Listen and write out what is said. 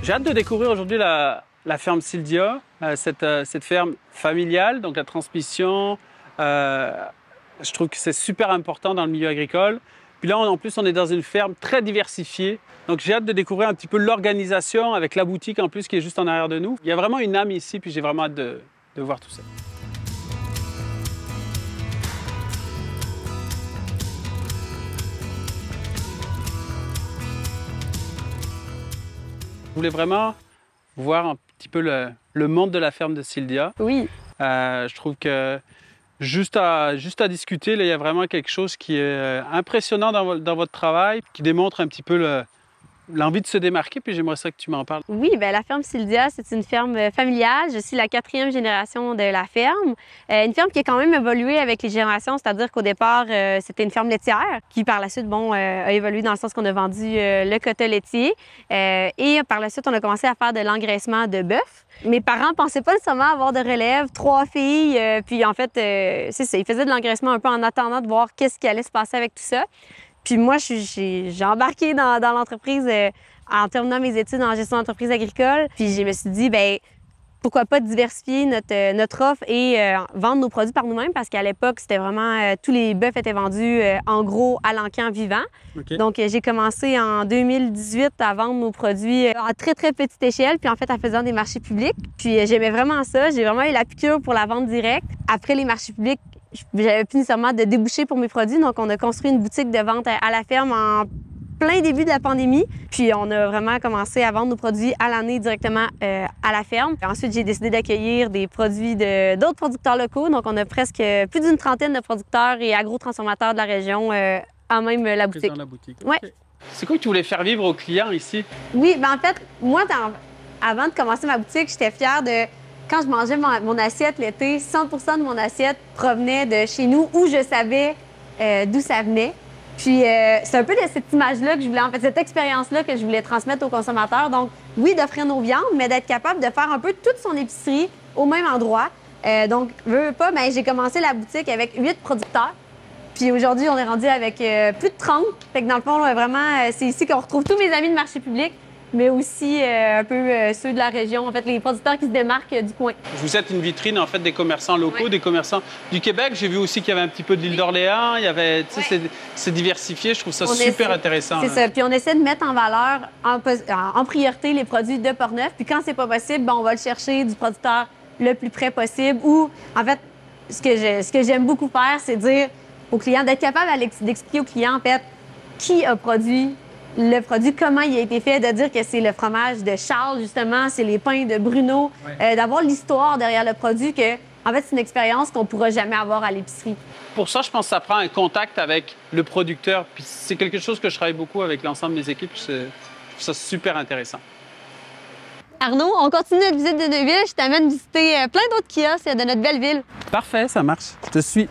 J'ai hâte de découvrir aujourd'hui la ferme Sildia, cette ferme familiale, donc la transmission. Je trouve que c'est super important dans le milieu agricole. Puis là, en plus, on est dans une ferme très diversifiée. Donc j'ai hâte de découvrir un petit peu l'organisation avec la boutique en plus qui est juste en arrière de nous. Il y a vraiment une âme ici, puis j'ai vraiment hâte de voir tout ça. Je voulais vraiment voir un petit peu le monde de la ferme de Sildia. Oui. Je trouve que juste à discuter, là, il y a vraiment quelque chose qui est impressionnant dans votre travail, qui démontre un petit peu l'envie de se démarquer, puis j'aimerais ça que tu m'en parles. Oui, bien, la ferme Sildia, c'est une ferme familiale. Je suis la 4e génération de la ferme. Une ferme qui a quand même évolué avec les générations, c'est-à-dire qu'au départ, c'était une ferme laitière qui, par la suite, a évolué dans le sens qu'on a vendu le quota laitier. Et par la suite, on a commencé à faire de l'engraissement de bœuf. Mes parents ne pensaient pas nécessairement avoir de relève, 3 filles. Puis en fait, c'est ça, ils faisaient de l'engraissement un peu en attendant de voir qu'est-ce qui allait se passer avec tout ça. Puis moi, j'ai embarqué dans l'entreprise en terminant mes études en gestion d'entreprise agricole. Puis je me suis dit, bien, pourquoi pas diversifier notre offre et vendre nos produits par nous-mêmes, parce qu'à l'époque, c'était vraiment, tous les bœufs étaient vendus en gros à l'encan vivant. Okay. Donc, j'ai commencé en 2018 à vendre nos produits à très, très petite échelle, puis en fait, en faisant des marchés publics. Puis j'aimais vraiment ça. J'ai vraiment eu la piqûre pour la vente directe. Après les marchés publics, j'avais plus nécessairement de débouchés pour mes produits, donc on a construit une boutique de vente à la ferme en plein début de la pandémie. Puis on a vraiment commencé à vendre nos produits à l'année directement à la ferme. Ensuite, j'ai décidé d'accueillir des produits d'autres producteurs locaux, donc on a presque plus d'une trentaine de producteurs et agro-transformateurs de la région à même la boutique. Dans la boutique. Ouais. Okay. C'est quoi que tu voulais faire vivre aux clients ici? Oui, bien en fait, moi, avant de commencer ma boutique, j'étais fière de... Quand je mangeais mon assiette l'été, 100% de mon assiette provenait de chez nous, où je savais d'où ça venait. Puis c'est un peu de cette image-là que je voulais, en fait, cette expérience-là que je voulais transmettre aux consommateurs. Donc, oui, d'offrir nos viandes, mais d'être capable de faire un peu toute son épicerie au même endroit. Donc, veux pas, bien, j'ai commencé la boutique avec 8 producteurs. Puis aujourd'hui, on est rendu avec plus de 30. Fait que dans le fond, vraiment, c'est ici qu'on retrouve tous mes amis de marché public, mais aussi un peu ceux de la région, en fait, les producteurs qui se démarquent du coin. Vous êtes une vitrine, en fait, des commerçants locaux, des commerçants du Québec. J'ai vu aussi qu'il y avait un petit peu de l'île d'Orléans. Il y avait, tu sais, c'est diversifié. Je trouve ça super intéressant. C'est ça. Puis on essaie de mettre en valeur, en priorité, les produits de Portneuf. Puis quand c'est pas possible, ben, on va le chercher du producteur le plus près possible. Ou, en fait, ce que j'aime beaucoup faire, c'est dire aux clients, d'être capable d'expliquer aux clients, en fait, qui a produit le produit, comment il a été fait, de dire que c'est le fromage de Charles, justement, c'est les pains de Bruno, d'avoir l'histoire derrière le produit, que, en fait, c'est une expérience qu'on ne pourra jamais avoir à l'épicerie. Pour ça, je pense que ça prend un contact avec le producteur. Puis c'est quelque chose que je travaille beaucoup avec l'ensemble des équipes. Je trouve ça super intéressant. Arnaud, on continue notre visite de Neuville. Je t'amène visiter plein d'autres kiosques de notre belle ville. Parfait, ça marche. Je te suis.